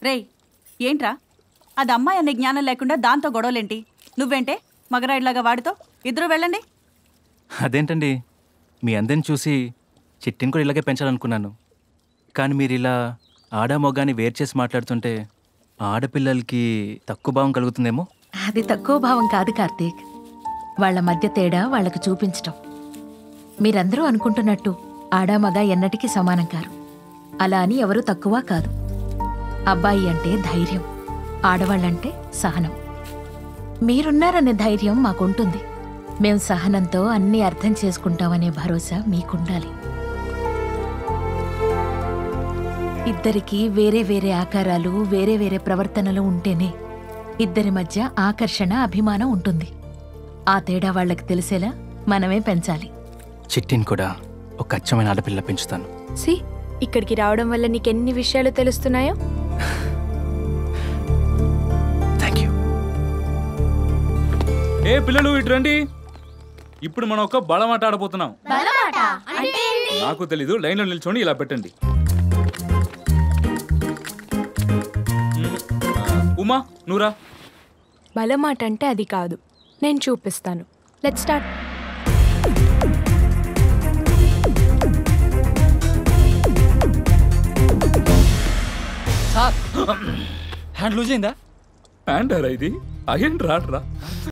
రేయ్ ఏంట్రా అది అమ్మాయి అనే జ్ఞానం లేకుండా దాంతో గొడవలేంటి? నువ్వేంటే మగరాయిలాగా వాడితో? ఇద్దరు వెళ్ళండి. అదేంటండి, మీ అందరిని చూసి చిట్టిని కూడా ఇలాగే పెంచాలనుకున్నాను. కానీ మీరు ఇలా ఆడ మొగాని వేరు చేసి మాట్లాడుతుంటే ఆడపిల్లలకి తక్కువ భావం కలుగుతుందేమో. అది తక్కువ భావం కాదు కార్తీక్, వాళ్ల మధ్య తేడా వాళ్లకు చూపించటం. మీరందరూ అనుకుంటున్నట్టు ఆడా మగ ఎన్నటికీ సమానం కారు. అలా అని ఎవరూ తక్కువ కాదు. అబ్బాయి అంటే ధైర్యం, ఆడవాళ్ళంటే సహనం. మీరున్నారనే ధైర్యం మాకుంటుంది. మేం సహనంతో అన్నీ అర్థం చేసుకుంటామనే భరోసా మీకుండాలి. ఇద్దరికీ వేరే వేరే ఆకారాలు, వేరే వేరే ప్రవర్తనలు ఉంటేనే ఇద్దరి మధ్య ఆకర్షణ, అభిమానం ఉంటుంది. ఆ తేడా వాళ్లకు తెలిసేలా మనమే పెంచాలి. చిట్టిని కూడా ఒక అచ్చమైన ఆడపిల్ల పెంచుతాను. సి ఇక్కడికి రావడం వల్ల నీకెన్ని విషయాలు తెలుస్తున్నాయో. Thank you. ఏ పిల్లలు ఇటు రండి. ఇప్పుడు మనం ఒక బలమాట ఆడబోతున్నాం. నాకు తెలీదు, లైన్లో నిల్చొని ఇలా పెట్టండి. ఉమా నూరా. బలమాట అంటే అది కాదు, నేను చూపిస్తాను. Let's start. హ్యాండ్ లూజ్ అయిందా? హ్యాండ్ ఇది అయ్యండి రాట్రా.